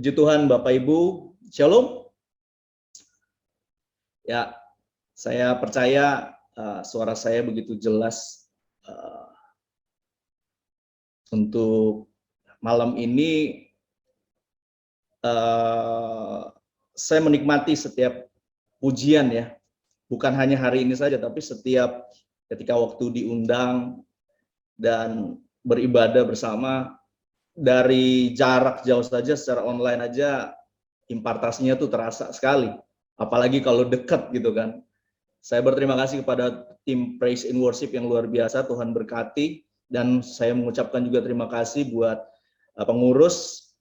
Puji Tuhan Bapak Ibu, Shalom. Ya, saya percaya suara saya begitu jelas untuk malam ini. Saya menikmati setiap pujian ya, bukan hanya hari ini saja, tapi setiap ketika waktu diundang dan beribadah bersama dari jarak jauh saja, secara online aja impartasinya tuh terasa sekali, apalagi kalau dekat gitu kan. Saya berterima kasih kepada tim Praise in Worship yang luar biasa, Tuhan berkati, dan saya mengucapkan juga terima kasih buat pengurus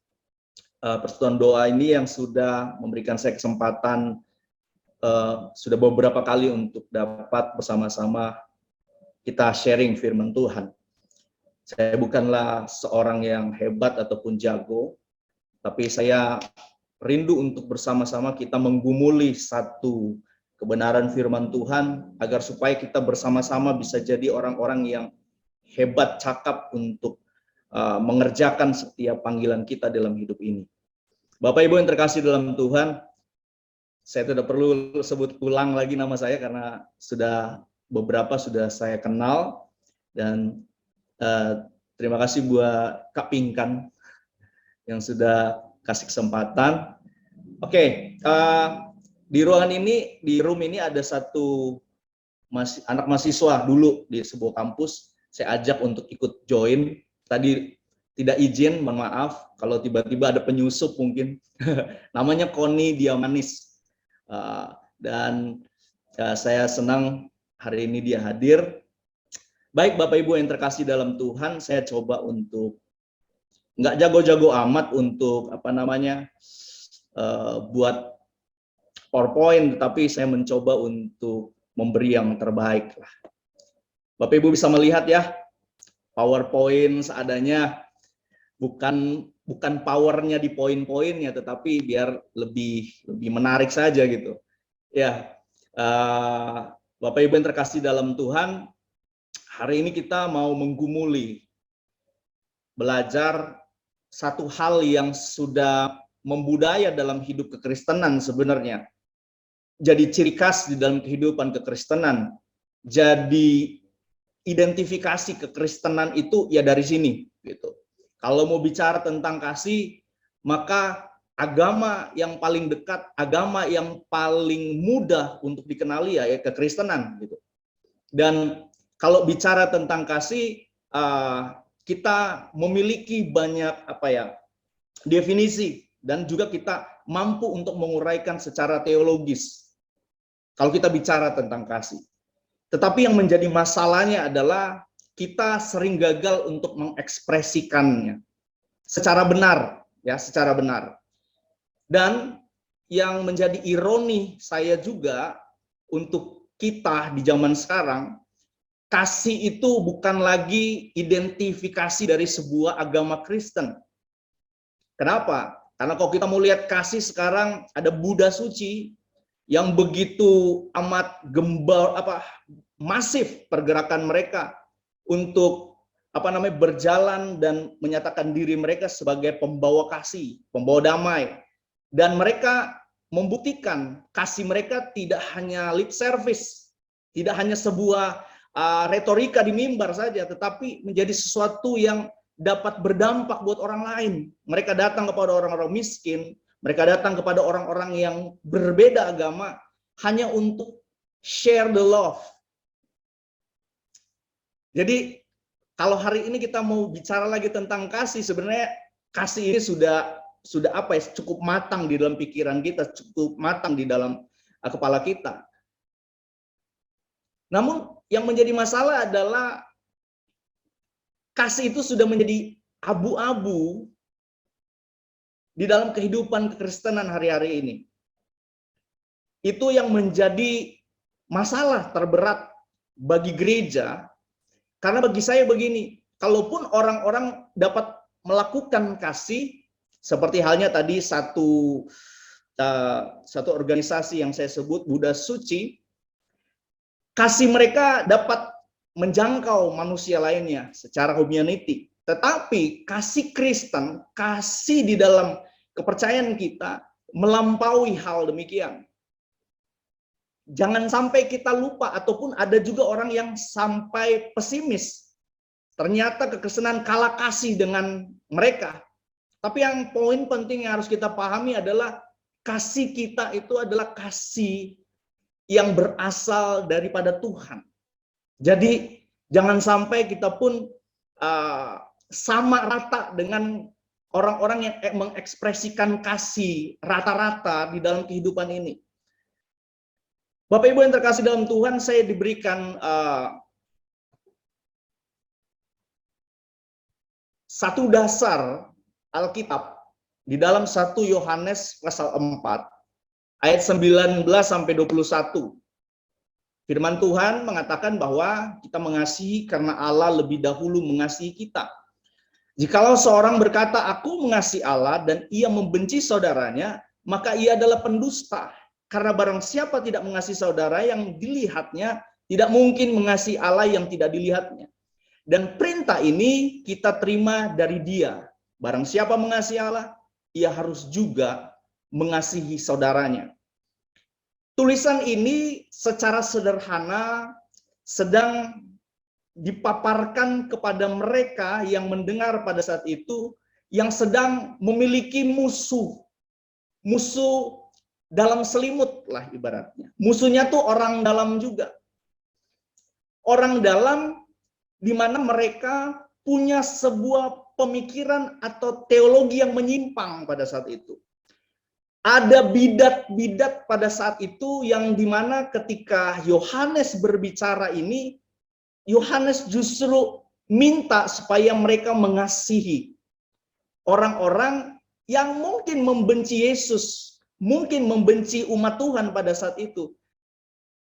Persekutuan Doa ini yang sudah memberikan saya kesempatan sudah beberapa kali untuk dapat bersama-sama kita sharing firman Tuhan. Saya bukanlah seorang yang hebat ataupun jago, tapi saya rindu untuk bersama-sama kita menggumuli satu kebenaran firman Tuhan, agar supaya kita bersama-sama bisa jadi orang-orang yang hebat cakap untuk mengerjakan setiap panggilan kita dalam hidup ini. Bapak Ibu yang terkasih dalam Tuhan, saya tidak perlu sebut ulang lagi nama saya karena beberapa sudah saya kenal, dan terima kasih buat Kak Pinkan yang sudah kasih kesempatan. Oke, di ruangan ini, di room ini ada satu anak mahasiswa dulu di sebuah kampus. Saya ajak untuk ikut join. Tadi tidak izin, mohon maaf kalau tiba-tiba ada penyusup mungkin. Namanya Koni Diamanis. Dan saya senang hari ini dia hadir. Baik Bapak Ibu yang terkasih dalam Tuhan, saya coba untuk nggak jago-jago amat untuk buat PowerPoint, tetapi saya mencoba untuk memberi yang terbaik lah. Bapak Ibu bisa melihat ya, PowerPoint seadanya, bukan powernya di poin-poinnya, tetapi biar lebih menarik saja gitu. Ya, Bapak Ibu yang terkasih dalam Tuhan, hari ini kita mau menggumuli, belajar satu hal yang sudah membudaya dalam hidup kekristenan sebenarnya. Jadi ciri khas di dalam kehidupan kekristenan. Jadi identifikasi kekristenan itu ya dari sini gitu. Kalau mau bicara tentang kasih, maka agama yang paling dekat, agama yang paling mudah untuk dikenali ya kekristenan gitu. Dan kalau bicara tentang kasih, kita memiliki banyak definisi, dan juga kita mampu untuk menguraikan secara teologis kalau kita bicara tentang kasih. Tetapi yang menjadi masalahnya adalah kita sering gagal untuk mengekspresikannya secara benar, ya, secara benar. Dan yang menjadi ironi saya juga untuk kita di zaman sekarang, kasih itu bukan lagi identifikasi dari sebuah agama Kristen. Kenapa? Karena kalau kita mau lihat kasih sekarang, ada Buddha suci yang begitu amat masif pergerakan mereka untuk berjalan dan menyatakan diri mereka sebagai pembawa kasih, pembawa damai. Dan mereka membuktikan kasih mereka tidak hanya lip service, tidak hanya sebuah retorika di mimbar saja, tetapi menjadi sesuatu yang dapat berdampak buat orang lain. Mereka datang kepada orang-orang miskin, mereka datang kepada orang-orang yang berbeda agama hanya untuk share the love. Jadi kalau hari ini kita mau bicara lagi tentang kasih, sebenarnya kasih ini sudah cukup matang di dalam pikiran kita, cukup matang di dalam kepala kita. Namun yang menjadi masalah adalah kasih itu sudah menjadi abu-abu di dalam kehidupan kekristenan hari-hari ini. Itu yang menjadi masalah terberat bagi gereja, karena bagi saya begini, kalaupun orang-orang dapat melakukan kasih, seperti halnya tadi satu organisasi yang saya sebut Buddha Suci, kasih mereka dapat menjangkau manusia lainnya secara humanity. Tetapi kasih Kristen, kasih di dalam kepercayaan kita melampaui hal demikian. Jangan sampai kita lupa, ataupun ada juga orang yang sampai pesimis. Ternyata kekristenan kalah kasih dengan mereka. Tapi yang poin penting yang harus kita pahami adalah kasih kita itu adalah kasih yang berasal daripada Tuhan. Jadi jangan sampai kita pun sama rata dengan orang-orang yang mengekspresikan kasih rata-rata di dalam kehidupan ini. Bapak Ibu yang terkasih dalam Tuhan, saya diberikan satu dasar Alkitab di dalam 1 Yohanes pasal 4 ayat 19 sampai 21. Firman Tuhan mengatakan bahwa kita mengasihi karena Allah lebih dahulu mengasihi kita. Jikalau seorang berkata, aku mengasihi Allah, dan ia membenci saudaranya, maka ia adalah pendusta. Karena barang siapa tidak mengasihi saudara yang dilihatnya, tidak mungkin mengasihi Allah yang tidak dilihatnya. Dan perintah ini kita terima dari Dia. Barang siapa mengasihi Allah, ia harus juga mengasihi saudaranya. Tulisan ini secara sederhana sedang dipaparkan kepada mereka yang mendengar pada saat itu, yang sedang memiliki musuh dalam selimut lah ibaratnya. Musuhnya tuh orang dalam juga. Orang dalam di mana mereka punya sebuah pemikiran atau teologi yang menyimpang pada saat itu. Ada bidat-bidat pada saat itu yang di mana ketika Yohanes berbicara ini, Yohanes justru minta supaya mereka mengasihi orang-orang yang mungkin membenci Yesus, mungkin membenci umat Tuhan pada saat itu.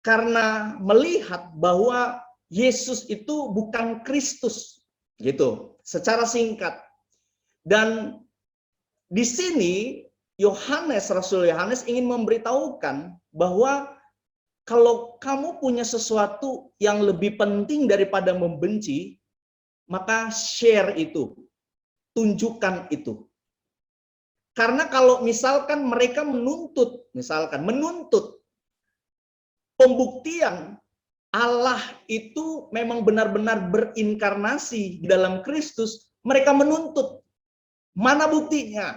Karena melihat bahwa Yesus itu bukan Kristus, gitu, secara singkat. Dan di sini Rasul Yohanes ingin memberitahukan bahwa kalau kamu punya sesuatu yang lebih penting daripada membenci, maka share itu, tunjukkan itu. Karena kalau misalkan mereka menuntut pembuktian Allah itu memang benar-benar berinkarnasi di dalam Kristus, mereka menuntut. Mana buktinya?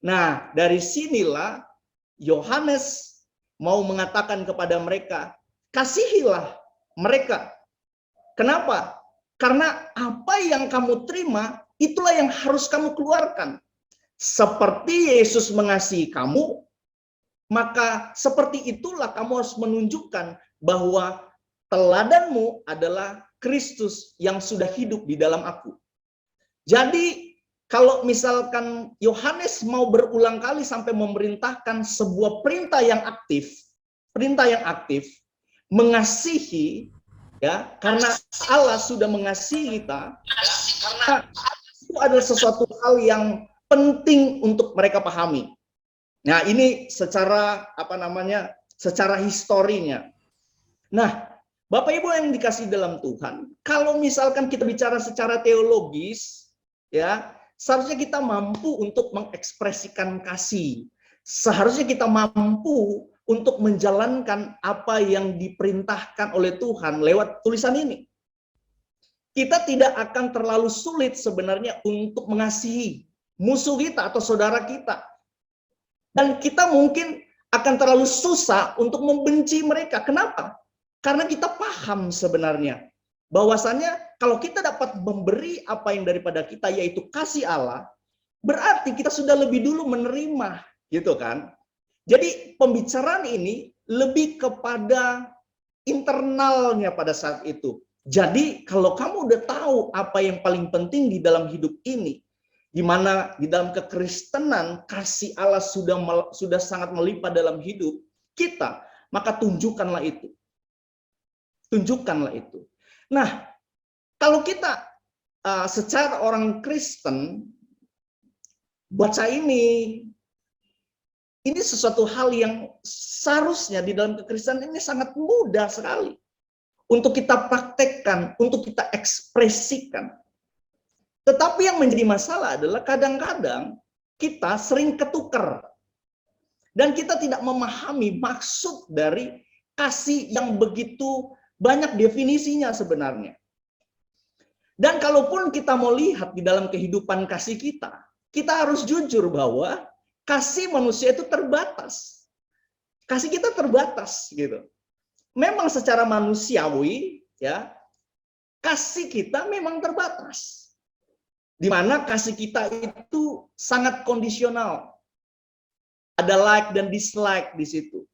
Nah, dari sinilah Yohanes mau mengatakan kepada mereka, kasihilah mereka. Kenapa? Karena apa yang kamu terima, itulah yang harus kamu keluarkan. Seperti Yesus mengasihi kamu, maka seperti itulah kamu harus menunjukkan bahwa teladanmu adalah Kristus yang sudah hidup di dalam aku. Jadi, kalau misalkan Yohanes mau berulang kali sampai memerintahkan sebuah perintah yang aktif, mengasihi, ya, karena Allah sudah mengasihi kita, ya, karena itu adalah sesuatu hal yang penting untuk mereka pahami. Nah, ini secara secara historinya. Nah, Bapak Ibu yang dikasih dalam Tuhan, kalau misalkan kita bicara secara teologis, ya, seharusnya kita mampu untuk mengekspresikan kasih. Seharusnya kita mampu untuk menjalankan apa yang diperintahkan oleh Tuhan lewat tulisan ini. Kita tidak akan terlalu sulit sebenarnya untuk mengasihi musuh kita atau saudara kita. Dan kita mungkin akan terlalu susah untuk membenci mereka. Kenapa? Karena kita paham sebenarnya bahwasannya kalau kita dapat memberi apa yang daripada kita, yaitu kasih Allah, berarti kita sudah lebih dulu menerima, gitu kan? Jadi pembicaraan ini lebih kepada internalnya pada saat itu. Jadi kalau kamu udah tahu apa yang paling penting di dalam hidup ini, di mana di dalam kekristenan kasih Allah sudah sangat melimpah dalam hidup kita, maka tunjukkanlah itu. Tunjukkanlah itu. Nah, kalau kita secara orang Kristen baca ini sesuatu hal yang seharusnya di dalam kekristenan ini sangat mudah sekali untuk kita praktekkan, untuk kita ekspresikan. Tetapi yang menjadi masalah adalah kadang-kadang kita sering ketukar. Dan kita tidak memahami maksud dari kasih yang begitu banyak definisinya sebenarnya. Dan kalaupun kita mau lihat di dalam kehidupan kasih kita harus jujur bahwa kasih manusia itu terbatas. Kasih kita terbatas gitu. Memang secara manusiawi ya, kasih kita memang terbatas. Di mana kasih kita itu sangat kondisional. Ada like dan dislike di situ.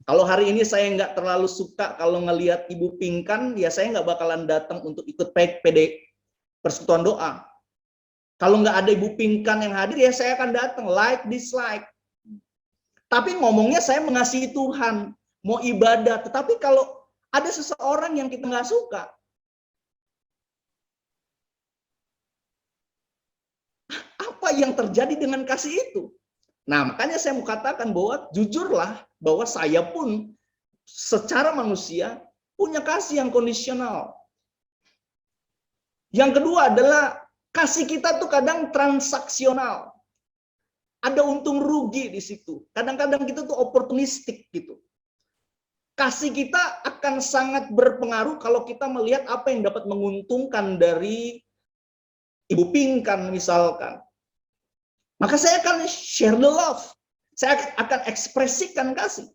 Kalau hari ini saya nggak terlalu suka kalau ngelihat Ibu Pingkan, ya saya nggak bakalan datang untuk ikut PD persekutuan doa. Kalau nggak ada Ibu Pingkan yang hadir, ya saya akan datang, like, dislike. Tapi ngomongnya saya mengasihi Tuhan, mau ibadah. Tetapi kalau ada seseorang yang kita nggak suka, apa yang terjadi dengan kasih itu? Nah, makanya saya mau katakan bahwa jujurlah bahwa saya pun secara manusia punya kasih yang kondisional. Yang kedua adalah kasih kita tuh kadang transaksional. Ada untung rugi di situ. Kadang-kadang kita tuh oportunistik gitu. Kasih kita akan sangat berpengaruh kalau kita melihat apa yang dapat menguntungkan dari Ibu Pingkan misalkan. Maka saya akan share the love. Saya akan ekspresikan kasih.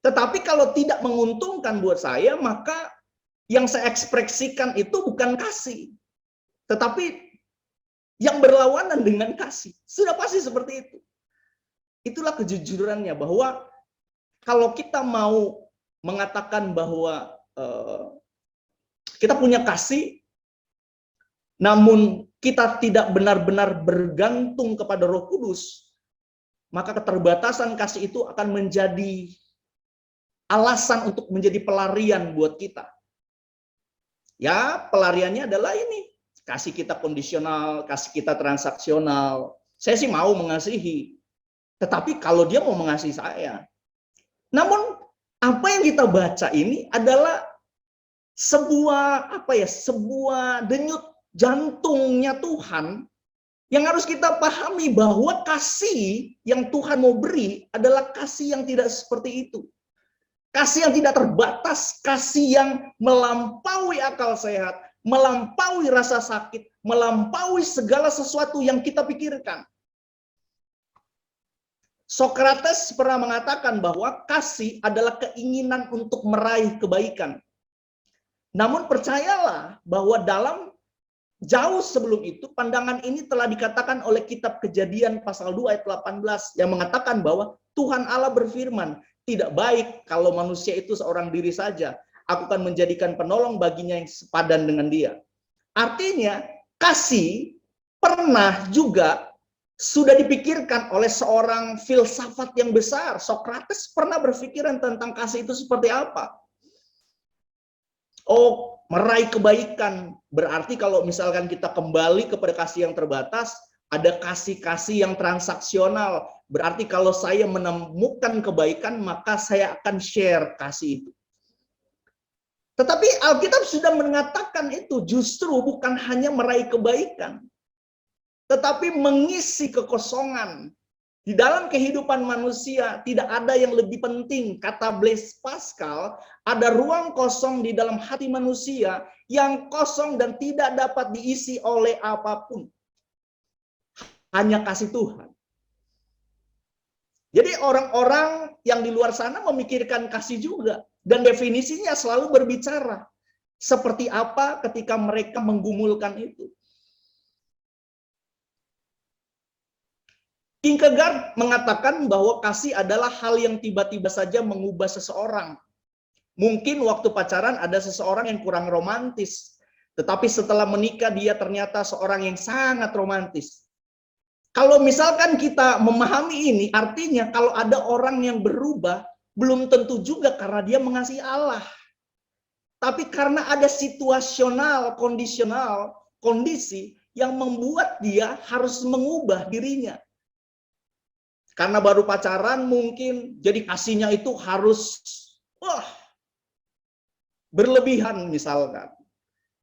Tetapi kalau tidak menguntungkan buat saya, maka yang saya ekspresikan itu bukan kasih. Tetapi yang berlawanan dengan kasih. Sudah pasti seperti itu. Itulah kejujurannya, bahwa kalau kita mau mengatakan bahwa kita punya kasih, namun kita tidak benar-benar bergantung kepada Roh Kudus, maka keterbatasan kasih itu akan menjadi alasan untuk menjadi pelarian buat kita. Ya, pelariannya adalah ini. Kasih kita kondisional, kasih kita transaksional. Saya sih mau mengasihi. Tetapi kalau dia mau mengasihi saya. Namun, apa yang kita baca ini adalah sebuah denyut jantungnya Tuhan yang harus kita pahami, bahwa kasih yang Tuhan mau beri adalah kasih yang tidak seperti itu. Kasih yang tidak terbatas, kasih yang melampaui akal sehat, melampaui rasa sakit, melampaui segala sesuatu yang kita pikirkan. Sokrates pernah mengatakan bahwa kasih adalah keinginan untuk meraih kebaikan. Namun percayalah bahwa dalam jauh sebelum itu, pandangan ini telah dikatakan oleh kitab Kejadian pasal 2 ayat 18 yang mengatakan bahwa Tuhan Allah berfirman, tidak baik kalau manusia itu seorang diri saja. Aku akan menjadikan penolong baginya yang sepadan dengan dia. Artinya, kasih pernah juga sudah dipikirkan oleh seorang filsafat yang besar. Sokrates pernah berpikiran tentang kasih itu seperti apa. Oh, meraih kebaikan. Berarti kalau misalkan kita kembali kepada kasih yang terbatas, ada kasih-kasih yang transaksional. Berarti kalau saya menemukan kebaikan, maka saya akan share kasih itu. Tetapi Alkitab sudah mengatakan itu justru bukan hanya meraih kebaikan, tetapi mengisi kekosongan. Di dalam kehidupan manusia tidak ada yang lebih penting. Kata Blaise Pascal, ada ruang kosong di dalam hati manusia yang kosong dan tidak dapat diisi oleh apapun. Hanya kasih Tuhan. Jadi orang-orang yang di luar sana memikirkan kasih juga. Dan definisinya selalu berbicara. Seperti apa ketika mereka menggumulkan itu. Kierkegaard mengatakan bahwa kasih adalah hal yang tiba-tiba saja mengubah seseorang. Mungkin waktu pacaran ada seseorang yang kurang romantis, tetapi setelah menikah dia ternyata seorang yang sangat romantis. Kalau misalkan kita memahami ini, artinya kalau ada orang yang berubah, belum tentu juga karena dia mengasihi Allah. Tapi karena ada situasional, kondisional, kondisi yang membuat dia harus mengubah dirinya. Karena baru pacaran mungkin jadi kasihnya itu harus berlebihan misalkan.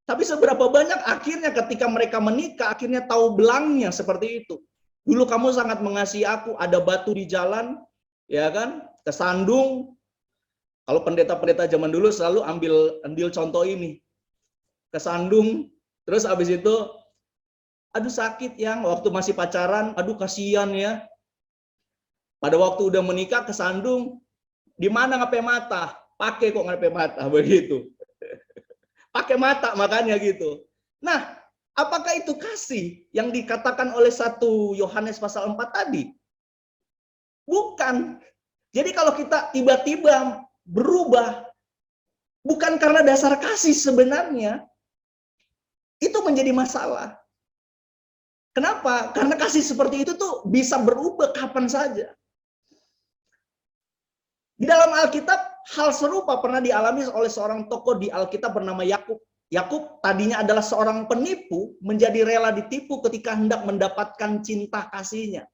Tapi seberapa banyak akhirnya ketika mereka menikah akhirnya tahu belangnya seperti itu. Dulu kamu sangat mengasihi aku, ada batu di jalan, ya kan, kesandung. Kalau pendeta-pendeta zaman dulu selalu ambil contoh ini, kesandung, terus abis itu, aduh sakit yang waktu masih pacaran, aduh kasihan ya. Pada waktu udah menikah kesandung, di mana ngapain mata? Pakai kok ngapain mata begitu. Pakai mata makanya gitu. Nah, apakah itu kasih yang dikatakan oleh 1 Yohanes pasal 4 tadi? Bukan. Jadi kalau kita tiba-tiba berubah, bukan karena dasar kasih sebenarnya, itu menjadi masalah. Kenapa? Karena kasih seperti itu tuh bisa berubah kapan saja. Di dalam Alkitab, hal serupa pernah dialami oleh seorang tokoh di Alkitab bernama Yakub. Yakub tadinya adalah seorang penipu, menjadi rela ditipu ketika hendak mendapatkan cinta kasihnya.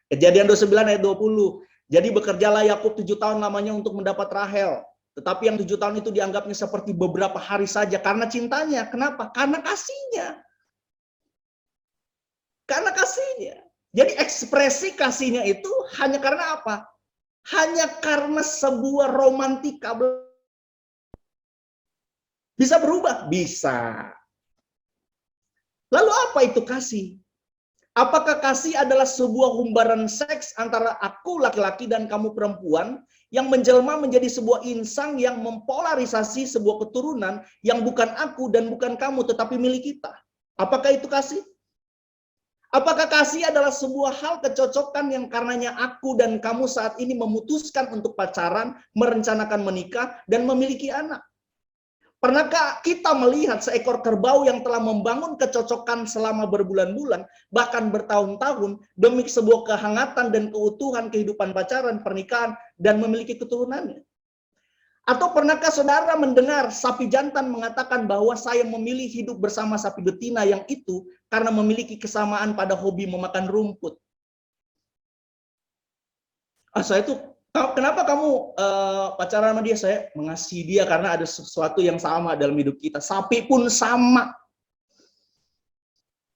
Kejadian 29 ayat 20. Jadi bekerjalah Yakub 7 tahun lamanya untuk mendapat Rahel. Tetapi yang 7 tahun itu dianggapnya seperti beberapa hari saja karena cintanya. Kenapa? Karena kasihnya. Karena kasihnya. Jadi ekspresi kasihnya itu hanya karena apa? Hanya karena sebuah romantika. Bisa berubah? Bisa. Lalu apa itu kasih? Apakah kasih adalah sebuah humbaran seks antara aku laki-laki dan kamu perempuan yang menjelma menjadi sebuah insang yang mempolarisasi sebuah keturunan yang bukan aku dan bukan kamu tetapi milik kita? Apakah itu kasih? Apakah kasih adalah sebuah hal kecocokan yang karenanya aku dan kamu saat ini memutuskan untuk pacaran, merencanakan menikah, dan memiliki anak? Pernahkah kita melihat seekor kerbau yang telah membangun kecocokan selama berbulan-bulan, bahkan bertahun-tahun, demi sebuah kehangatan dan keutuhan kehidupan pacaran, pernikahan, dan memiliki keturunannya? Atau pernahkah saudara mendengar sapi jantan mengatakan bahwa saya memilih hidup bersama sapi betina yang itu karena memiliki kesamaan pada hobi memakan rumput? Saya tuh kenapa kamu pacaran sama dia? Saya mengasihi dia karena ada sesuatu yang sama dalam hidup kita. Sapi pun sama.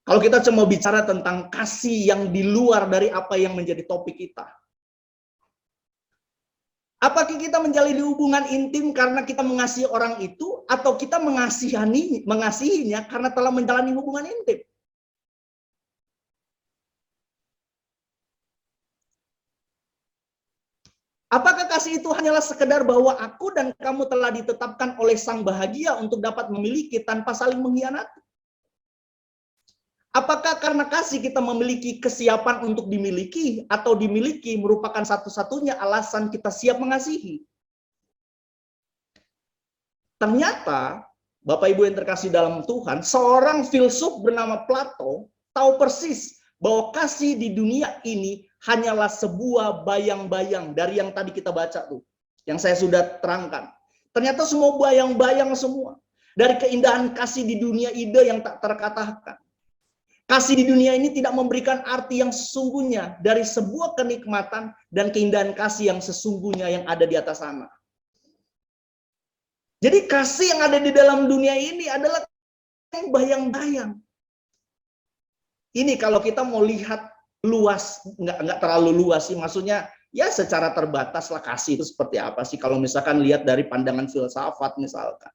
Kalau kita cuma bicara tentang kasih yang di luar dari apa yang menjadi topik kita. Apakah kita menjalin hubungan intim karena kita mengasihi orang itu, atau kita mengasihinya karena telah menjalani hubungan intim? Apakah kasih itu hanyalah sekedar bahwa aku dan kamu telah ditetapkan oleh Sang Bahagia untuk dapat memiliki tanpa saling mengkhianati? Apakah karena kasih kita memiliki kesiapan untuk dimiliki, atau dimiliki merupakan satu-satunya alasan kita siap mengasihi? Ternyata, Bapak Ibu yang terkasih dalam Tuhan, seorang filsuf bernama Plato tahu persis bahwa kasih di dunia ini hanyalah sebuah bayang-bayang dari yang tadi kita baca tuh, yang saya sudah terangkan. Ternyata semua bayang-bayang semua. Dari keindahan kasih di dunia ide yang tak terkatakan. Kasih di dunia ini tidak memberikan arti yang sesungguhnya dari sebuah kenikmatan dan keindahan kasih yang sesungguhnya yang ada di atas sana. Jadi kasih yang ada di dalam dunia ini adalah yang bayang-bayang. Ini kalau kita mau lihat luas, nggak terlalu luas sih, maksudnya ya secara terbatas lah kasih itu seperti apa sih kalau misalkan lihat dari pandangan filsafat misalkan.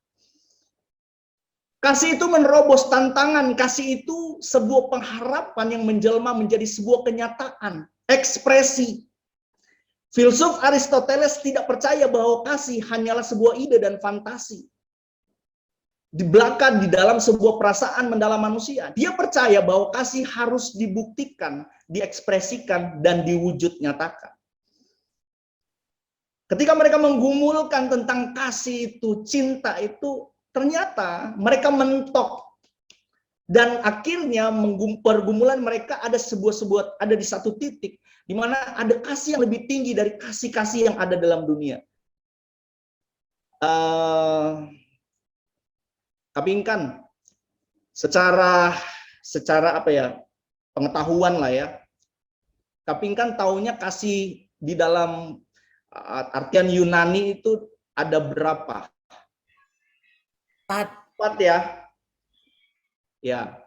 Kasih itu menerobos tantangan, kasih itu sebuah pengharapan yang menjelma menjadi sebuah kenyataan, ekspresi. Filsuf Aristoteles tidak percaya bahwa kasih hanyalah sebuah ide dan fantasi di belakang di dalam sebuah perasaan mendalam manusia. Dia percaya bahwa kasih harus dibuktikan, diekspresikan, dan diwujud nyatakan. Ketika mereka menggumulkan tentang kasih itu, cinta itu, ternyata mereka mentok. Dan akhirnya pergumulan mereka ada ada di satu titik di mana ada kasih yang lebih tinggi dari kasih-kasih yang ada dalam dunia. Tapi kan secara apa ya, pengetahuan lah ya. Tapi kan taunya kasih di dalam artian Yunani itu ada berapa? 4 ya. Ya.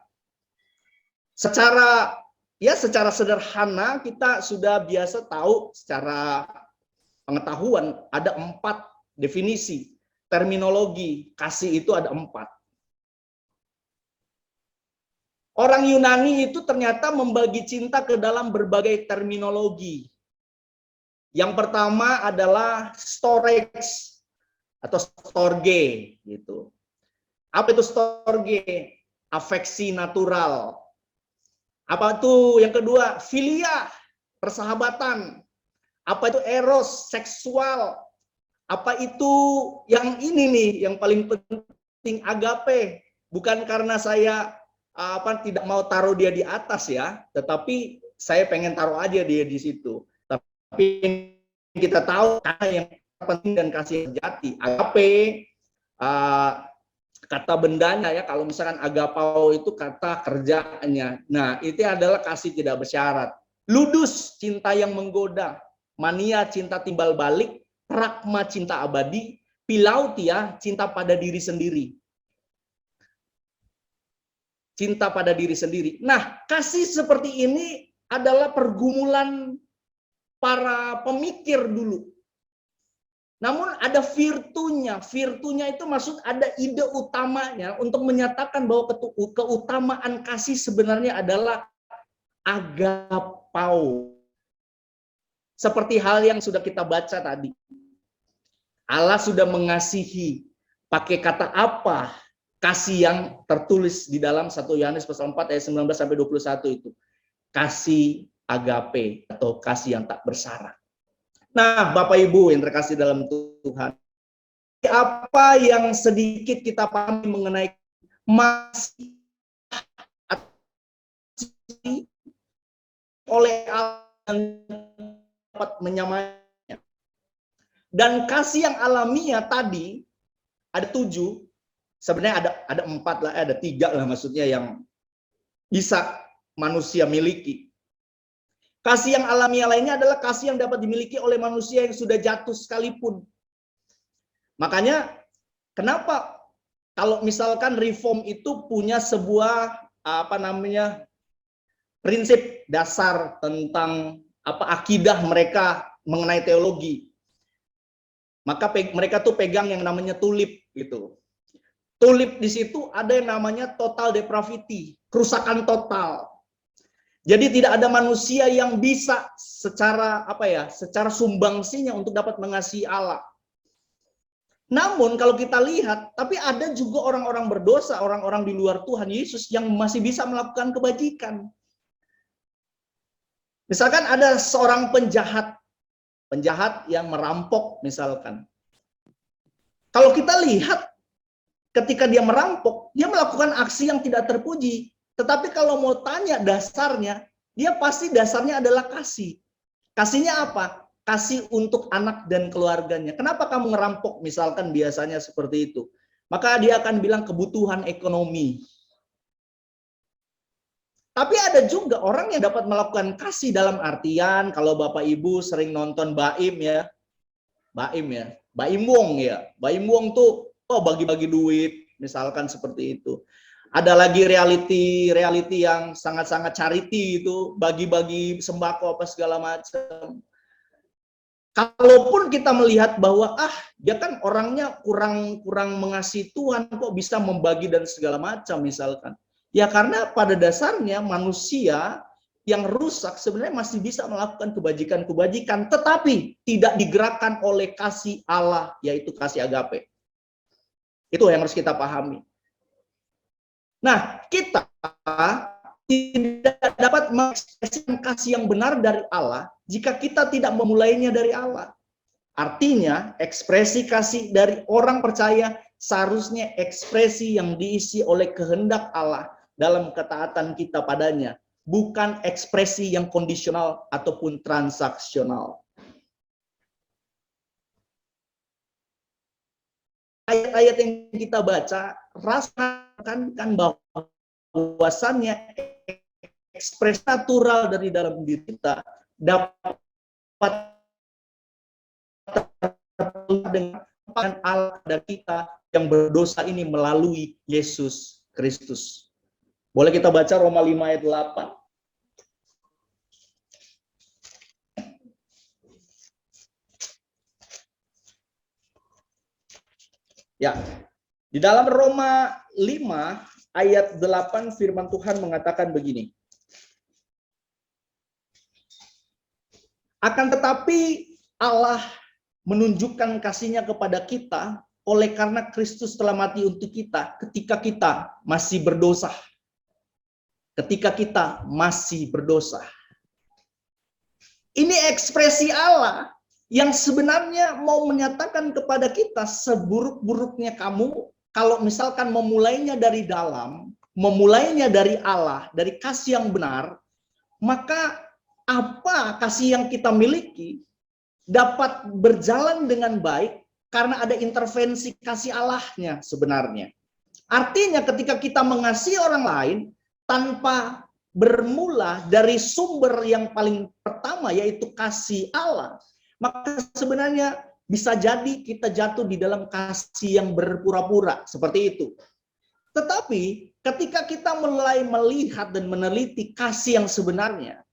Secara ya secara sederhana kita sudah biasa tahu secara pengetahuan ada 4 definisi terminologi kasih itu ada 4. Orang Yunani itu ternyata membagi cinta ke dalam berbagai terminologi. Yang pertama adalah storge atau storge gitu. Apa itu storge? Afeksi natural. Apa itu yang kedua? Filia, persahabatan. Apa itu eros, seksual. Apa itu yang ini nih, yang paling penting agape. Bukan karena saya tidak mau taruh dia di atas ya, tetapi saya pengen taruh aja dia di situ. Tapi kita tahu yang penting dan kasih sejati. Agape, kata bendanya ya, kalau misalkan agapao itu kata kerjanya. Nah, itu adalah kasih tidak bersyarat. Ludus, cinta yang menggoda. Mania, cinta timbal balik. Pragma, cinta abadi. Pilautia, cinta pada diri sendiri. Cinta pada diri sendiri. Nah, kasih seperti ini adalah pergumulan para pemikir dulu. Namun ada virtunya. Virtunya itu maksud ada ide utamanya untuk menyatakan bahwa keutamaan kasih sebenarnya adalah agapao. Seperti hal yang sudah kita baca tadi. Allah sudah mengasihi. Pakai kata apa? Kasih yang tertulis di dalam 1 Yohanes pasal 4 ayat 19 sampai 21 itu. Kasih agape atau kasih yang tak bersyarat. Nah, Bapak Ibu yang terkasih dalam Tuhan, apa yang sedikit kita pahami mengenai masih oleh Allah yang dapat menyamainya. Dan kasih yang alamiah tadi ada 7. Sebenarnya ada 4 lah, ada 3 lah maksudnya yang bisa manusia miliki. Kasih yang alamiah lainnya adalah kasih yang dapat dimiliki oleh manusia yang sudah jatuh sekalipun. Makanya kenapa kalau misalkan reform itu punya sebuah prinsip dasar tentang akidah mereka mengenai teologi. Maka mereka tuh pegang yang namanya tulip gitu. Tulip di situ ada yang namanya total depravity, kerusakan total. Jadi tidak ada manusia yang bisa secara secara sumbangsinya untuk dapat mengasihi Allah. Namun kalau kita lihat, tapi ada juga orang-orang berdosa, orang-orang di luar Tuhan Yesus yang masih bisa melakukan kebajikan. Misalkan ada seorang penjahat yang merampok misalkan. Kalau kita lihat ketika dia merampok, dia melakukan aksi yang tidak terpuji. Tetapi kalau mau tanya dasarnya, dia pasti dasarnya adalah kasih. Kasihnya apa? Kasih untuk anak dan keluarganya. Kenapa kamu ngerampok? Misalkan biasanya seperti itu. Maka dia akan bilang kebutuhan ekonomi. Tapi ada juga orang yang dapat melakukan kasih dalam artian, kalau Bapak Ibu sering nonton Baim ya. Baim Wong ya. Baim Wong tuh bagi-bagi duit, misalkan seperti itu. Ada lagi reality yang sangat-sangat charity itu, bagi-bagi sembako apa segala macam. Kalaupun kita melihat bahwa dia kan orangnya kurang mengasihi Tuhan, kok bisa membagi dan segala macam misalkan. Ya karena pada dasarnya manusia yang rusak sebenarnya masih bisa melakukan kebajikan-kebajikan, tetapi tidak digerakkan oleh kasih Allah, yaitu kasih agape. Itu yang harus kita pahami. Nah, kita tidak dapat mengekspresikan kasih yang benar dari Allah jika kita tidak memulainya dari Allah. Artinya, ekspresi kasih dari orang percaya seharusnya ekspresi yang diisi oleh kehendak Allah dalam ketaatan kita padanya, bukan ekspresi yang kondisional ataupun transaksional. Ayat-ayat yang kita baca rasakan bahwasannya ekspresi natural dari dalam diri kita dapat dengan Allah dan kita yang berdosa ini melalui Yesus Kristus. Boleh kita baca Roma 5 ayat 8. Ya, di dalam Roma 5 ayat 8 firman Tuhan mengatakan begini. Akan tetapi Allah menunjukkan kasih-Nya kepada kita oleh karena Kristus telah mati untuk kita ketika kita masih berdosa. Ketika kita masih berdosa. Ini ekspresi Allah yang sebenarnya mau menyatakan kepada kita seburuk-buruknya kamu, kalau misalkan memulainya dari dalam, memulainya dari Allah, dari kasih yang benar, maka apa kasih yang kita miliki dapat berjalan dengan baik karena ada intervensi kasih Allahnya sebenarnya. Artinya ketika kita mengasihi orang lain tanpa bermula dari sumber yang paling pertama yaitu kasih Allah, maka sebenarnya bisa jadi kita jatuh di dalam kasih yang berpura-pura seperti itu. Tetapi ketika kita mulai melihat dan meneliti kasih yang sebenarnya,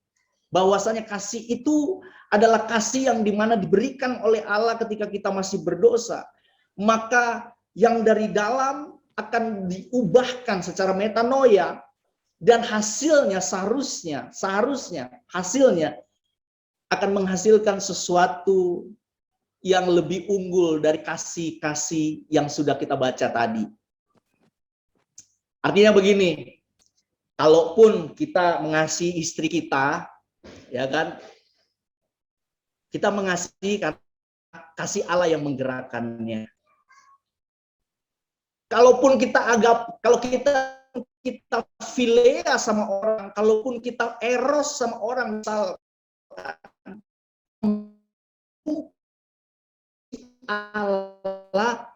bahwasanya kasih itu adalah kasih yang dimana diberikan oleh Allah ketika kita masih berdosa, maka yang dari dalam akan diubahkan secara metanoia, dan hasilnya seharusnya hasilnya akan menghasilkan sesuatu yang lebih unggul dari kasih-kasih yang sudah kita baca tadi. Artinya begini, kalaupun kita mengasihi istri kita, ya kan, kita mengasihi karena kasih Allah yang menggerakkannya. Kalaupun kalau kita filea sama orang, kalaupun kita eros sama orang, misalkan Allah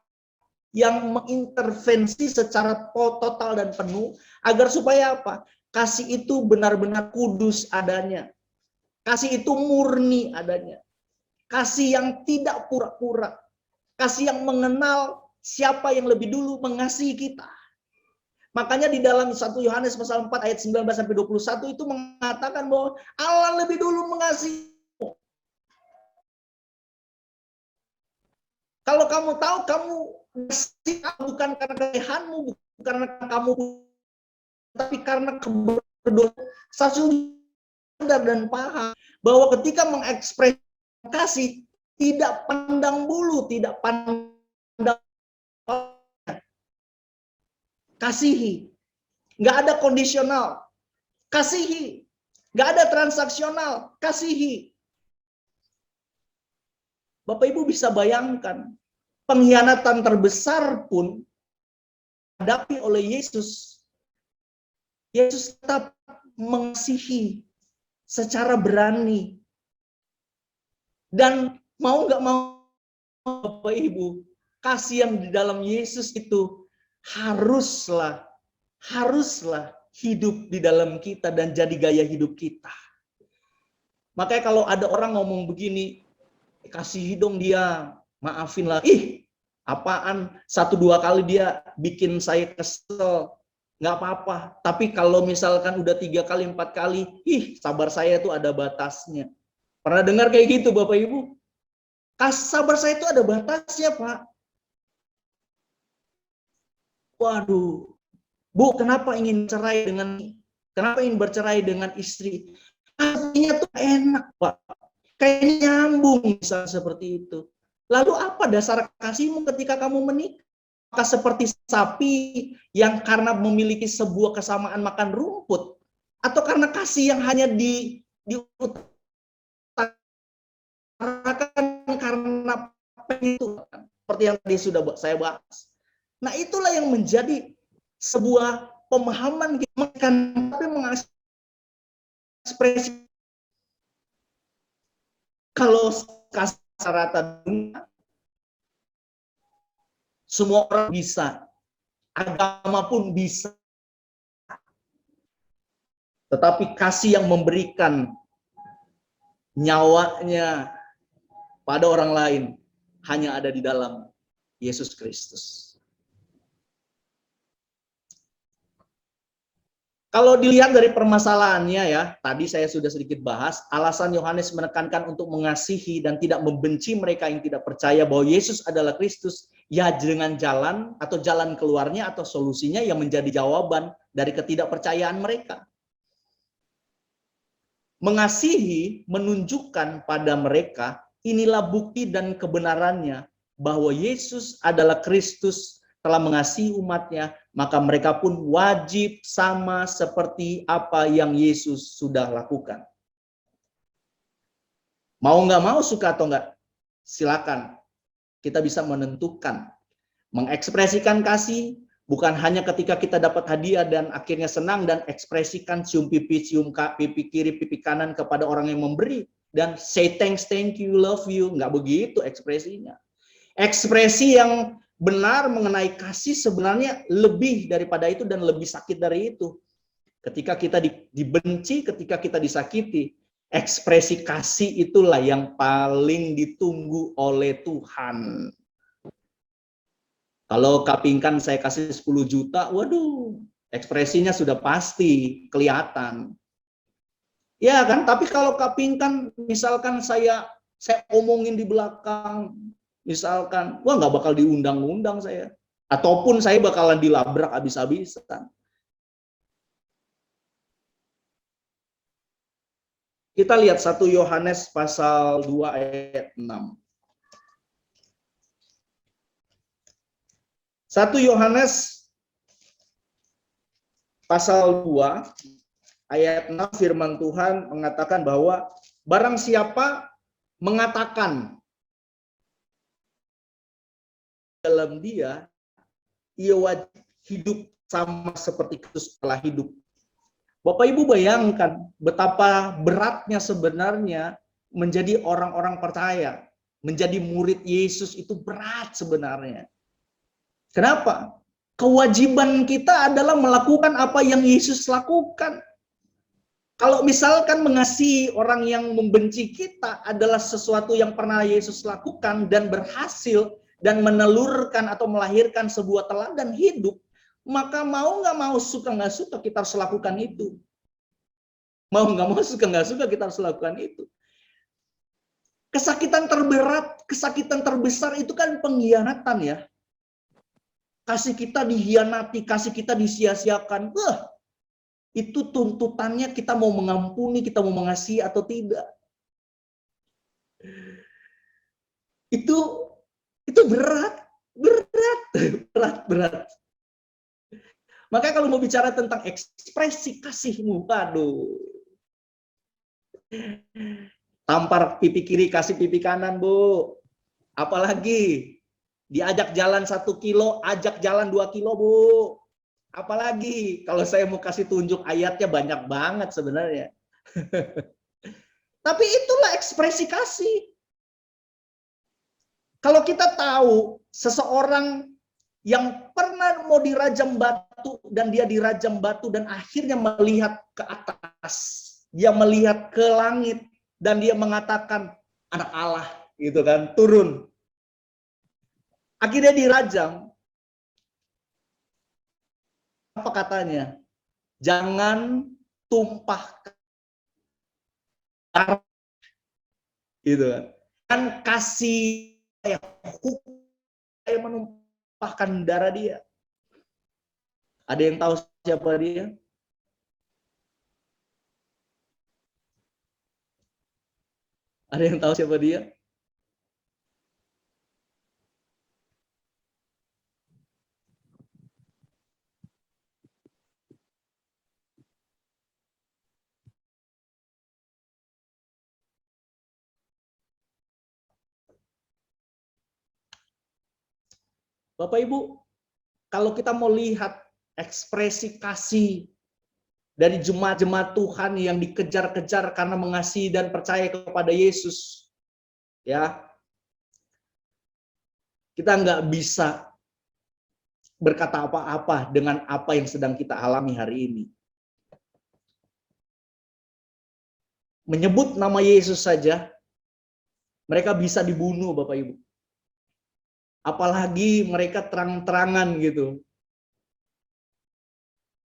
yang mengintervensi secara total dan penuh agar supaya apa? Kasih itu benar-benar kudus adanya. Kasih itu murni adanya. Kasih yang tidak pura-pura. Kasih yang mengenal siapa yang lebih dulu mengasihi kita. Makanya di dalam 1 Yohanes pasal 4 ayat 19 sampai 21 itu mengatakan bahwa Allah lebih dulu mengasihi. Kalau kamu tahu kamu bukan karena kelebihanmu, bukan karena kamu, tapi karena keberdosa, sadar dan paham bahwa ketika mengekspresi tidak pandang bulu, tidak pandang kasihi, nggak ada kondisional, kasihi, nggak ada transaksional, kasihi. Bapak Ibu bisa bayangkan, pengkhianatan terbesar pun dihadapi oleh Yesus. Yesus tetap mengasihi secara berani. Dan mau nggak mau Bapak Ibu, kasih yang di dalam Yesus itu haruslah hidup di dalam kita dan jadi gaya hidup kita. Makanya kalau ada orang ngomong begini, kasih dong dia, maafin lah. Apaan, 1-2 kali dia bikin saya kesel, nggak apa-apa. Tapi kalau misalkan udah 3 kali, 4 kali, sabar saya tuh ada batasnya. Pernah dengar kayak gitu Bapak Ibu? Sabar saya itu ada batasnya, Pak. Waduh, Bu, kenapa ingin ingin bercerai dengan istri? Artinya tuh enak, Pak. Kayak nyambung misalnya seperti itu. Lalu apa dasar kasihmu ketika kamu menikah? Apakah seperti sapi yang karena memiliki sebuah kesamaan makan rumput? Atau karena kasih yang hanya diutarakan karena itu? Seperti yang tadi sudah saya bahas. Nah itulah yang menjadi sebuah pemahaman kita tapi mengekspresi. Kalau rata dunia, semua orang bisa, agama pun bisa. Tetapi kasih yang memberikan nyawanya pada orang lain hanya ada di dalam Yesus Kristus. Kalau dilihat dari permasalahannya ya, tadi saya sudah sedikit bahas, alasan Yohanes menekankan untuk mengasihi dan tidak membenci mereka yang tidak percaya bahwa Yesus adalah Kristus Ya dengan jalan atau jalan keluarnya atau solusinya yang menjadi jawaban dari ketidakpercayaan mereka. Mengasihi menunjukkan pada mereka inilah bukti dan kebenarannya bahwa Yesus adalah Kristus, telah mengasihi umatnya, maka mereka pun wajib sama seperti apa yang Yesus sudah lakukan. Mau nggak mau, suka atau nggak, silakan. Kita bisa menentukan. Mengekspresikan kasih bukan hanya ketika kita dapat hadiah dan akhirnya senang dan ekspresikan cium pipi kiri, pipi kanan kepada orang yang memberi. Dan say thanks, thank you, love you. Nggak begitu ekspresinya. Ekspresi yang benar mengenai kasih sebenarnya lebih daripada itu dan lebih sakit dari itu. Ketika kita dibenci, ketika kita disakiti, ekspresi kasih itulah yang paling ditunggu oleh Tuhan. Kalau kapingkan saya kasih 10 juta, waduh, ekspresinya sudah pasti kelihatan. Ya kan, tapi kalau kapingkan misalkan saya omongin di belakang, misalkan, wah nggak bakal diundang-undang saya. Ataupun saya bakalan dilabrak habis-habisan. Kita lihat 1 Yohanes pasal 2 ayat 6. 1 Yohanes pasal 2 ayat 6 firman Tuhan mengatakan bahwa barang siapa mengatakan dalam dia, ia wajib hidup sama seperti Kristus telah hidup. Bapak Ibu bayangkan betapa beratnya sebenarnya menjadi orang-orang percaya, menjadi murid Yesus itu berat sebenarnya. Kenapa? Kewajiban kita adalah melakukan apa yang Yesus lakukan. Kalau misalkan mengasihi orang yang membenci kita adalah sesuatu yang pernah Yesus lakukan dan berhasil dan menelurkan atau melahirkan sebuah teladan hidup, maka mau nggak mau, suka nggak suka, kita harus lakukan itu. Mau nggak mau, suka nggak suka, kita harus lakukan itu. Kesakitan terberat, kesakitan terbesar itu kan pengkhianatan ya. Kasih kita dihianati, kasih kita disia-siakan. Itu tuntutannya kita mau mengampuni, kita mau mengasihi atau tidak. Itu berat. Makanya kalau mau bicara tentang ekspresi kasihmu, aduh. Tampar pipi kiri, kasih pipi kanan, Bu. Apalagi diajak jalan 1 kilo, ajak jalan 2 kilo, Bu. Apalagi kalau saya mau kasih tunjuk ayatnya banyak banget sebenarnya. Tapi itulah ekspresi kasih. Kalau kita tahu seseorang yang pernah mau dirajam batu dan dia dirajam batu dan akhirnya melihat ke atas, dia melihat ke langit dan dia mengatakan anak Allah gitu kan, turun. Akhirnya dirajam. Apa katanya? Jangan tumpahkan darah gitu kan. Kan kasih hukum saya menumpahkan darah dia. Ada yang tahu siapa dia? Ada yang tahu siapa dia? Bapak Ibu, kalau kita mau lihat ekspresi kasih dari jemaat-jemaat Tuhan yang dikejar-kejar karena mengasihi dan percaya kepada Yesus, ya, kita nggak bisa berkata apa-apa dengan apa yang sedang kita alami hari ini. Menyebut nama Yesus saja, mereka bisa dibunuh, Bapak Ibu. Apalagi mereka terang-terangan gitu.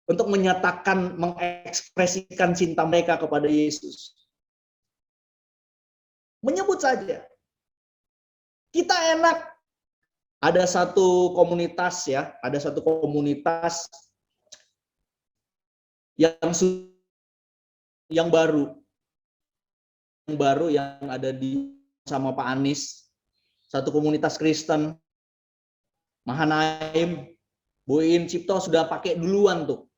Untuk menyatakan, mengekspresikan cinta mereka kepada Yesus. Menyebut saja. Kita enak Ada satu komunitas ya, ada satu komunitas yang yang baru, yang ada di sama Pak Anies, satu komunitas Kristen, Mahanaim, Boyin Cipto sudah pakai duluan tuh.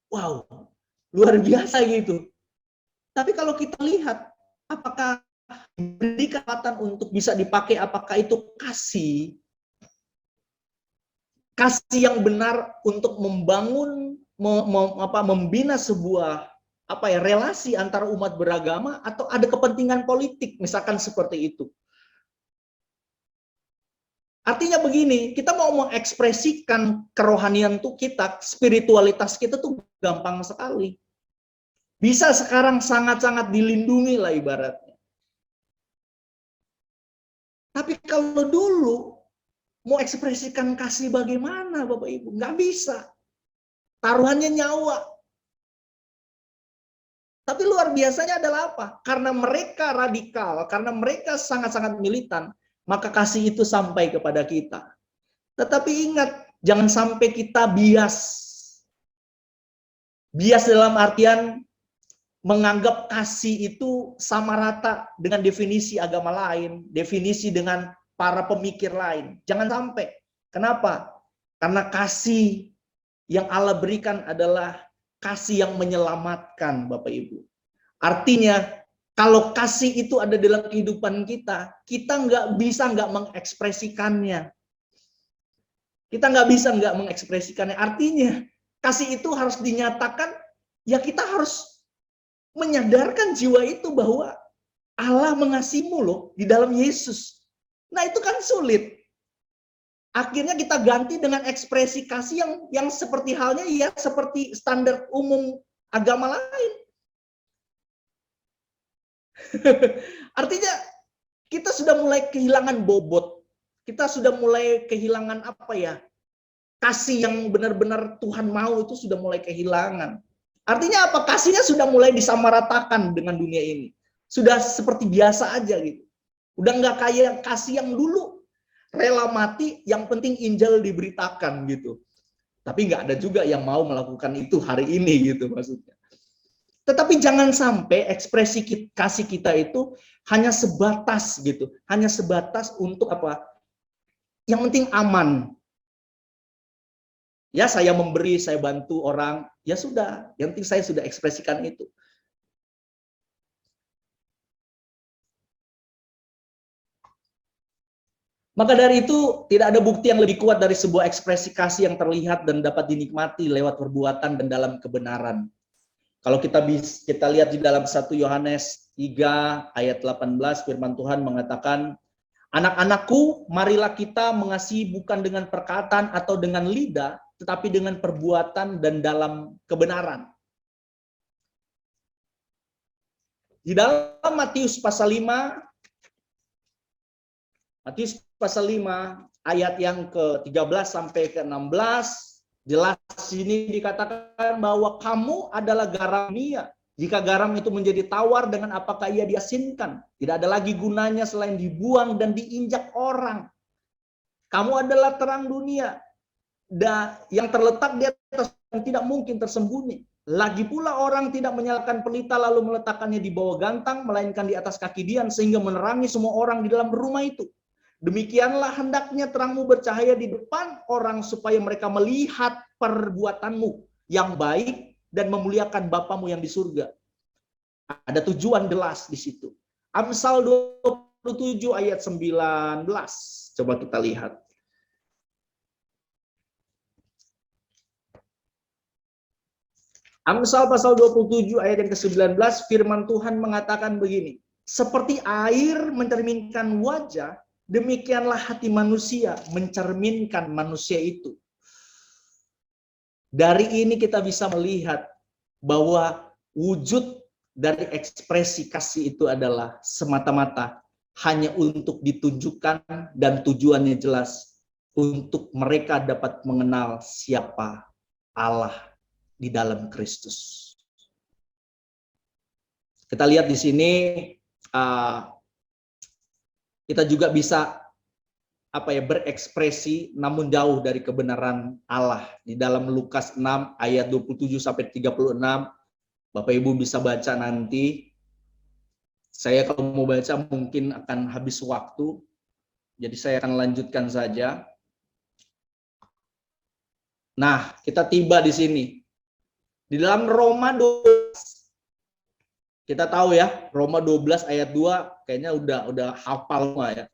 Wow, luar biasa gitu. Tapi kalau kita lihat, apakah diberi kesempatan untuk bisa dipakai, apakah itu kasih yang benar untuk membangun, membina sebuah relasi antara umat beragama, atau ada kepentingan politik, misalkan seperti itu. Artinya begini, kita mau mengekspresikan kerohanian tuh kita, spiritualitas kita tuh gampang sekali. Bisa sekarang sangat-sangat dilindungi lah ibaratnya. Tapi kalau dulu mau ekspresikan kasih bagaimana Bapak Ibu? Nggak bisa. Taruhannya nyawa. Tapi luar biasanya adalah apa? Karena mereka radikal, karena mereka sangat-sangat militan, maka kasih itu sampai kepada kita. Tetapi ingat, jangan sampai kita bias. Bias dalam artian menganggap kasih itu sama rata dengan definisi agama lain, definisi dengan para pemikir lain. Jangan sampai. Kenapa? Karena kasih yang Allah berikan adalah kasih yang menyelamatkan, Bapak Ibu. Artinya, kalau kasih itu ada dalam kehidupan kita, kita nggak bisa nggak mengekspresikannya. Kita nggak bisa nggak mengekspresikannya. Artinya, kasih itu harus dinyatakan, ya kita harus menyadarkan jiwa itu bahwa Allah mengasihimu loh di dalam Yesus. Nah itu kan sulit. Akhirnya kita ganti dengan ekspresi kasih yang seperti halnya ya seperti standar umum agama lain. Artinya kita sudah mulai kehilangan bobot. Kita sudah mulai kehilangan kasih yang benar-benar Tuhan mau itu sudah mulai kehilangan. Artinya apa? Kasihnya sudah mulai disamaratakan dengan dunia ini. Sudah seperti biasa aja gitu. Udah nggak kayak kasih yang dulu. Rela mati, yang penting Injil diberitakan gitu. Tapi nggak ada juga yang mau melakukan itu hari ini gitu maksudnya. Tetapi jangan sampai ekspresi kasih kita itu hanya sebatas gitu. Hanya sebatas untuk yang penting aman. Ya saya memberi, saya bantu orang, ya sudah, yang penting saya sudah ekspresikan itu. Maka dari itu, tidak ada bukti yang lebih kuat dari sebuah ekspresi kasih yang terlihat dan dapat dinikmati lewat perbuatan dan dalam kebenaran. Kalau kita lihat di dalam 1 Yohanes 3 ayat 18, firman Tuhan mengatakan, anak-anakku, marilah kita mengasihi bukan dengan perkataan atau dengan lidah, tetapi dengan perbuatan dan dalam kebenaran. Di dalam Matius pasal 5 ayat yang ke-13 sampai ke-16, jelas sini dikatakan bahwa kamu adalah garam dunia. Jika garam itu menjadi tawar, dengan apakah ia diasinkan? Tidak ada lagi gunanya selain dibuang dan diinjak orang. Kamu adalah terang dunia, dan yang terletak di atas yang tidak mungkin tersembunyi. Lagi pula orang tidak menyalakan pelita lalu meletakkannya di bawah gantang, melainkan di atas kaki dian, sehingga menerangi semua orang di dalam rumah itu. Demikianlah hendaknya terangmu bercahaya di depan orang, supaya mereka melihat perbuatanmu yang baik dan memuliakan Bapamu yang di surga. Ada tujuan jelas di situ. Amsal 27 ayat 19. Coba kita lihat. Amsal pasal 27 ayat yang ke-19, firman Tuhan mengatakan begini, seperti air mencerminkan wajah, demikianlah hati manusia mencerminkan manusia itu. Dari ini kita bisa melihat bahwa wujud dari ekspresi kasih itu adalah semata-mata hanya untuk ditunjukkan dan tujuannya jelas untuk mereka dapat mengenal siapa Allah di dalam Kristus. Kita lihat di sini, kita juga bisa berekspresi namun jauh dari kebenaran Allah. Di dalam Lukas 6 ayat 27 sampai 36, Bapak Ibu bisa baca nanti. Saya kalau mau baca mungkin akan habis waktu, jadi saya akan lanjutkan saja. Nah, kita tiba di sini. Di dalam Roma 12, kita tahu ya, Roma 12 ayat 2 kayaknya udah hafal semua ya.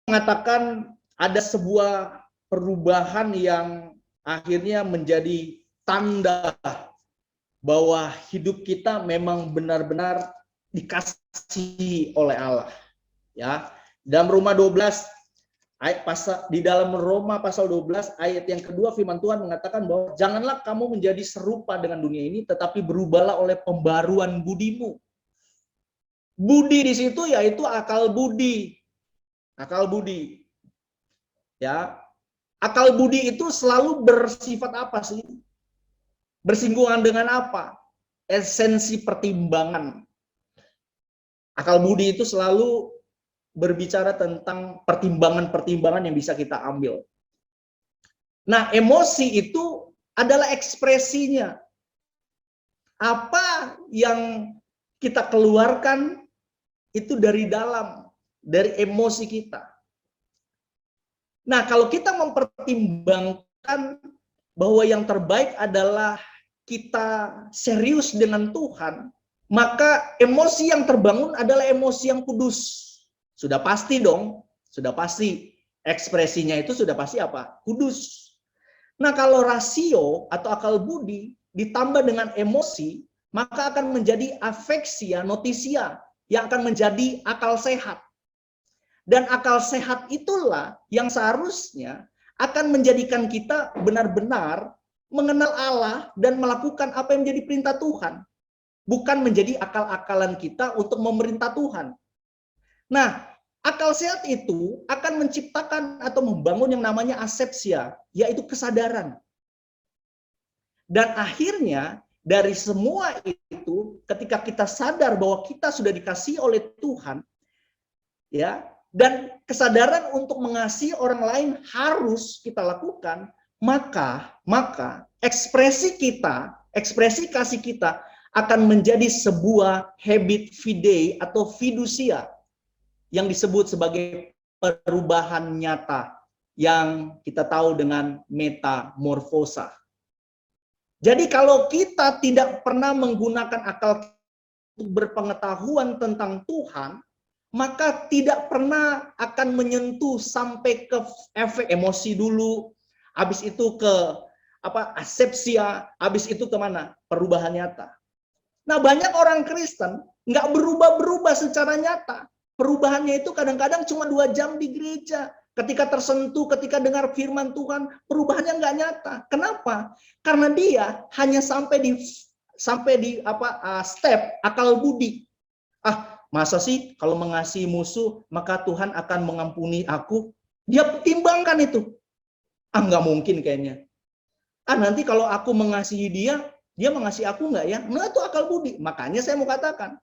Mengatakan ada sebuah perubahan yang akhirnya menjadi tanda bahwa hidup kita memang benar-benar dikasihi oleh Allah. Ya, dalam Roma 12 di dalam Roma pasal 12 ayat yang kedua firman Tuhan mengatakan bahwa janganlah kamu menjadi serupa dengan dunia ini, tetapi berubahlah oleh pembaruan budimu. Budi di situ yaitu akal budi. Akal budi. Ya. Akal budi itu selalu bersifat apa sih? Bersinggungan dengan apa? Esensi pertimbangan. Akal budi itu selalu berbicara tentang pertimbangan-pertimbangan yang bisa kita ambil. Nah, emosi itu adalah ekspresinya. Apa yang kita keluarkan itu dari dalam, dari emosi kita. Nah, kalau kita mempertimbangkan bahwa yang terbaik adalah kita serius dengan Tuhan, maka emosi yang terbangun adalah emosi yang kudus. Sudah pasti dong, sudah pasti. Ekspresinya itu sudah pasti apa? Kudus. Nah, kalau rasio atau akal budi ditambah dengan emosi, maka akan menjadi afeksia notisia, yang akan menjadi akal sehat. Dan akal sehat itulah yang seharusnya akan menjadikan kita benar-benar mengenal Allah dan melakukan apa yang menjadi perintah Tuhan. Bukan menjadi akal-akalan kita untuk memerintah Tuhan. Nah, akal sehat itu akan menciptakan atau membangun yang namanya asepsia, yaitu kesadaran. Dan akhirnya dari semua itu, ketika kita sadar bahwa kita sudah dikasihi oleh Tuhan, ya, dan kesadaran untuk mengasihi orang lain harus kita lakukan, maka ekspresi kita, ekspresi kasih kita akan menjadi sebuah habit fidei atau fiducia yang disebut sebagai perubahan nyata yang kita tahu dengan metamorfosa. Jadi kalau kita tidak pernah menggunakan akal untuk berpengetahuan tentang Tuhan, maka tidak pernah akan menyentuh sampai ke efek emosi dulu, habis itu ke asepsia, habis itu kemana? Perubahan nyata. Nah, banyak orang Kristen nggak berubah-berubah secara nyata. Perubahannya itu kadang-kadang cuma 2 jam di gereja. Ketika tersentuh, ketika dengar firman Tuhan, perubahannya nggak nyata. Kenapa? Karena dia hanya sampai di step akal budi. Masa sih kalau mengasihi musuh maka Tuhan akan mengampuni aku? Dia pertimbangkan itu. Nggak mungkin kayaknya. Nanti kalau aku mengasihi dia mengasihi aku nggak ya? Nah, itu akal budi. Makanya saya mau katakan,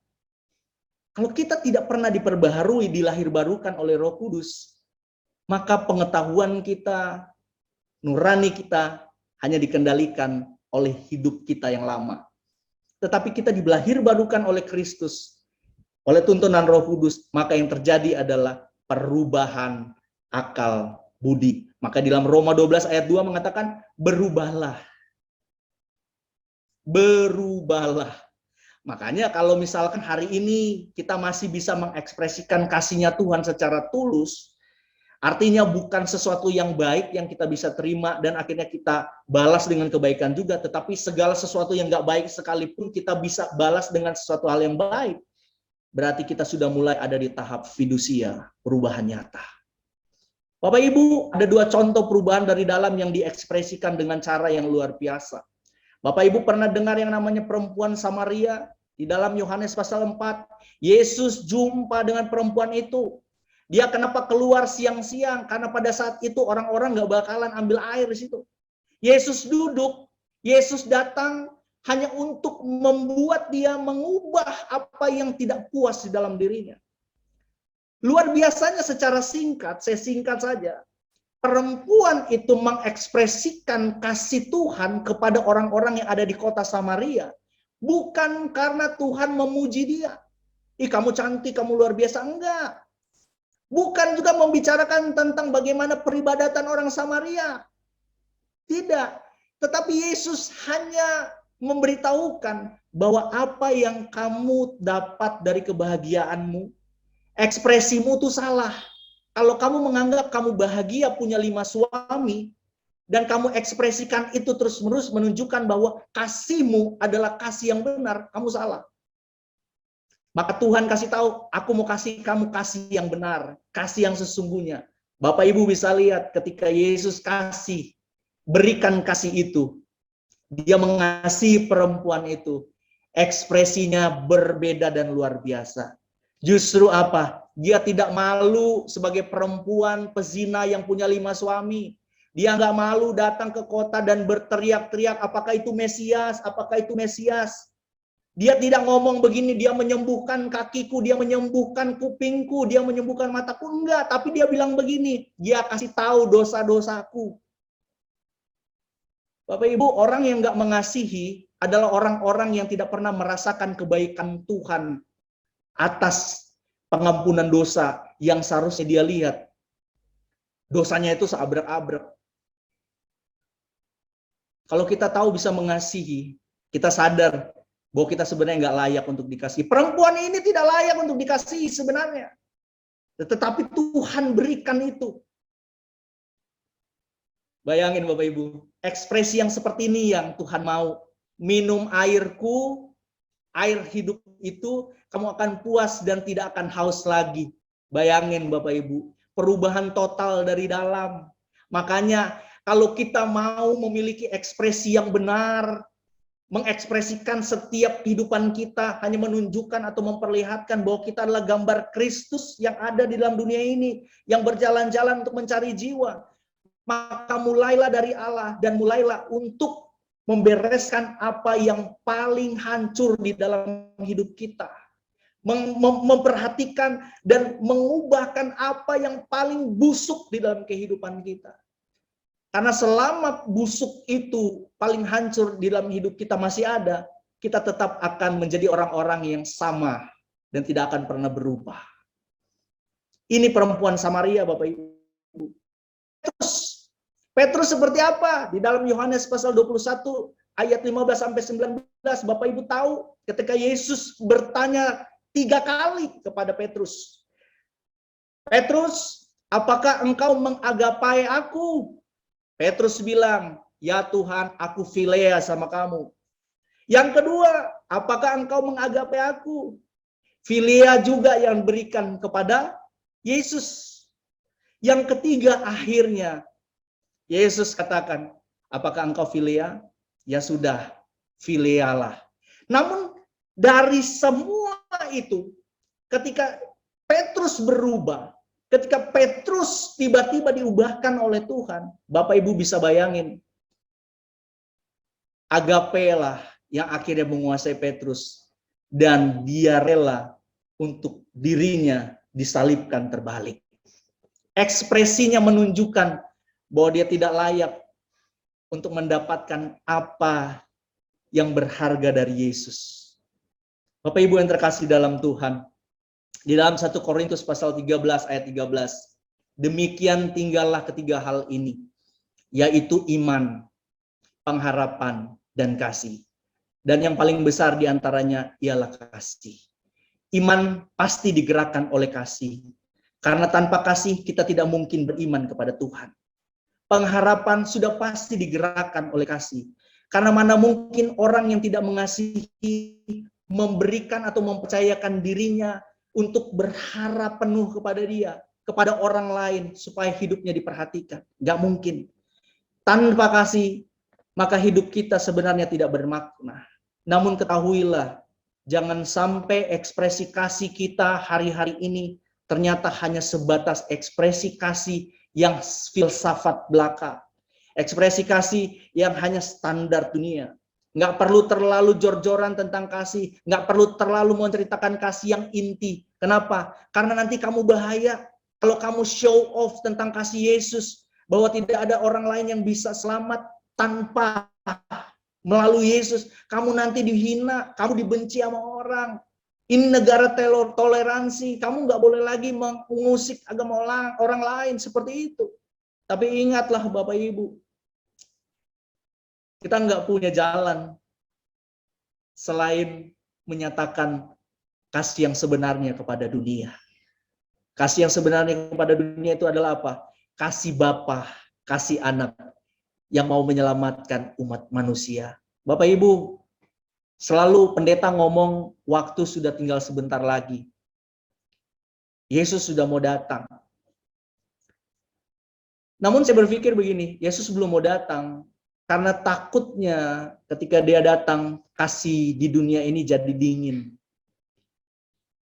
kalau kita tidak pernah diperbaharui, dilahirbarukan oleh Roh Kudus, maka pengetahuan kita, nurani kita hanya dikendalikan oleh hidup kita yang lama. Tetapi kita dilahirbarukan oleh Kristus, oleh tuntunan Roh Kudus, maka yang terjadi adalah perubahan akal budi. Maka di dalam Roma 12 ayat 2 mengatakan, berubahlah. Berubahlah. Makanya kalau misalkan hari ini kita masih bisa mengekspresikan kasih-Nya Tuhan secara tulus, artinya bukan sesuatu yang baik yang kita bisa terima dan akhirnya kita balas dengan kebaikan juga, tetapi segala sesuatu yang nggak baik sekalipun kita bisa balas dengan sesuatu hal yang baik. Berarti kita sudah mulai ada di tahap fidusia, perubahan nyata. Bapak Ibu, ada 2 contoh perubahan dari dalam yang diekspresikan dengan cara yang luar biasa. Bapak Ibu pernah dengar yang namanya perempuan Samaria? Di dalam Yohanes pasal 4, Yesus jumpa dengan perempuan itu. Dia kenapa keluar siang-siang? Karena pada saat itu orang-orang nggak bakalan ambil air di situ. Yesus duduk, Yesus datang hanya untuk membuat dia mengubah apa yang tidak puas di dalam dirinya. Luar biasanya secara singkat, saya singkat saja, perempuan itu mengekspresikan kasih Tuhan kepada orang-orang yang ada di kota Samaria. Bukan karena Tuhan memuji dia. Ih, kamu cantik, kamu luar biasa. Enggak. Bukan juga membicarakan tentang bagaimana peribadatan orang Samaria. Tidak. Tetapi Yesus hanya memberitahukan bahwa apa yang kamu dapat dari kebahagiaanmu, ekspresimu itu salah. Kalau kamu menganggap kamu bahagia punya 5 suami, dan kamu ekspresikan itu terus-menerus menunjukkan bahwa kasihmu adalah kasih yang benar, kamu salah. Maka Tuhan kasih tahu, aku mau kasih kamu kasih yang benar, kasih yang sesungguhnya. Bapak Ibu bisa lihat ketika Yesus kasih, berikan kasih itu, dia mengasihi perempuan itu, ekspresinya berbeda dan luar biasa. Justru apa? Dia tidak malu sebagai perempuan pezina yang punya 5 suami. Dia nggak malu datang ke kota dan berteriak-teriak, apakah itu Mesias? Apakah itu Mesias? Dia tidak ngomong begini, dia menyembuhkan kakiku, dia menyembuhkan kupingku, dia menyembuhkan mataku. Enggak, tapi dia bilang begini, dia kasih tahu dosa-dosaku. Bapak Ibu, orang yang nggak mengasihi adalah orang-orang yang tidak pernah merasakan kebaikan Tuhan atas pengampunan dosa yang seharusnya dia lihat. Dosanya itu seabrek-abrek. Kalau kita tahu bisa mengasihi, kita sadar bahwa kita sebenarnya nggak layak untuk dikasihi. Perempuan ini tidak layak untuk dikasihi sebenarnya. Tetapi Tuhan berikan itu. Bayangin Bapak Ibu, ekspresi yang seperti ini yang Tuhan mau. Minum airku, air hidup itu, kamu akan puas dan tidak akan haus lagi. Bayangin Bapak Ibu, perubahan total dari dalam. Makanya kalau kita mau memiliki ekspresi yang benar, mengekspresikan setiap kehidupan kita, hanya menunjukkan atau memperlihatkan bahwa kita adalah gambar Kristus yang ada di dalam dunia ini, yang berjalan-jalan untuk mencari jiwa. Maka mulailah dari Allah dan mulailah untuk membereskan apa yang paling hancur di dalam hidup kita. Memperhatikan dan mengubahkan apa yang paling busuk di dalam kehidupan kita. Karena selama busuk itu paling hancur di dalam hidup kita masih ada, kita tetap akan menjadi orang-orang yang sama dan tidak akan pernah berubah. Ini perempuan Samaria, Bapak Ibu. Petrus seperti apa? Di dalam Yohanes pasal 21 ayat 15 sampai 19, Bapak Ibu tahu ketika Yesus bertanya 3 kali kepada Petrus. Petrus, apakah engkau mengagapai aku? Petrus bilang, ya Tuhan, aku philea sama kamu. Yang kedua, apakah engkau mengagapai aku? Philea juga yang berikan kepada Yesus. Yang ketiga, akhirnya, Yesus katakan, apakah engkau philea? Ya sudah, philealah. Namun, dari semua itu, ketika Petrus berubah, ketika Petrus tiba-tiba diubahkan oleh Tuhan, Bapak Ibu bisa bayangin, agape lah yang akhirnya menguasai Petrus, dan dia rela untuk dirinya disalibkan terbalik. Ekspresinya menunjukkan bahwa dia tidak layak untuk mendapatkan apa yang berharga dari Yesus. Bapak Ibu yang terkasih dalam Tuhan, di dalam 1 Korintus pasal 13 ayat 13, demikian tinggallah ketiga hal ini, yaitu iman, pengharapan, dan kasih. Dan yang paling besar diantaranya ialah kasih. Iman pasti digerakkan oleh kasih, karena tanpa kasih kita tidak mungkin beriman kepada Tuhan. Pengharapan sudah pasti digerakkan oleh kasih, karena mana mungkin orang yang tidak mengasihi, memberikan atau mempercayakan dirinya untuk berharap penuh kepada dia, kepada orang lain, supaya hidupnya diperhatikan. Nggak mungkin. Tanpa kasih, maka hidup kita sebenarnya tidak bermakna. Namun ketahuilah, jangan sampai ekspresi kasih kita hari-hari ini ternyata hanya sebatas ekspresi kasih yang filsafat belaka. Ekspresi kasih yang hanya standar dunia. Nggak perlu terlalu jor-joran tentang kasih, nggak perlu terlalu menceritakan kasih yang inti, Kenapa? Karena nanti kamu bahaya kalau kamu show off tentang kasih Yesus, bahwa tidak ada orang lain yang bisa selamat tanpa melalui Yesus. Kamu nanti dihina, kamu dibenci sama orang. Ini negara toleransi, kamu nggak boleh lagi mengusik agama orang lain seperti itu. Tapi ingatlah Bapak Ibu, kita nggak punya jalan selain menyatakan kasih yang sebenarnya kepada dunia. Kasih yang sebenarnya kepada dunia itu adalah apa? Kasih Bapa, kasih anak yang mau menyelamatkan umat manusia. Bapak Ibu, selalu pendeta ngomong waktu sudah tinggal sebentar lagi. Yesus sudah mau datang. Namun saya berpikir begini, Yesus belum mau datang karena takutnya ketika dia datang, kasih di dunia ini jadi dingin.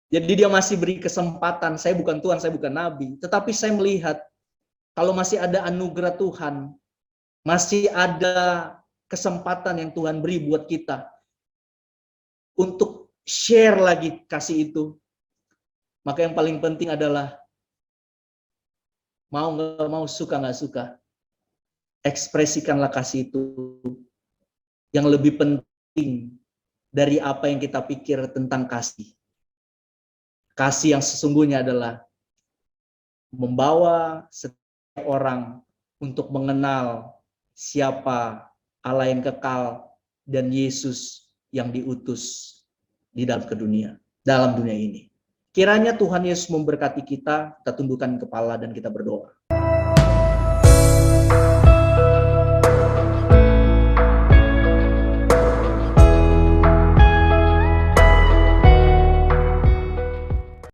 Jadi dia masih beri kesempatan, saya bukan Tuhan, saya bukan Nabi, tetapi saya melihat kalau masih ada anugerah Tuhan, masih ada kesempatan yang Tuhan beri buat kita untuk share lagi kasih itu. Maka yang paling penting adalah mau nggak mau, suka nggak suka, ekspresikanlah kasih itu. Yang lebih penting dari apa yang kita pikir tentang kasih. Kasih yang sesungguhnya adalah membawa setiap orang untuk mengenal siapa Allah yang kekal dan Yesus yang diutus di dalam dunia ini. Kiranya Tuhan Yesus memberkati kita tundukkan kepala dan kita berdoa.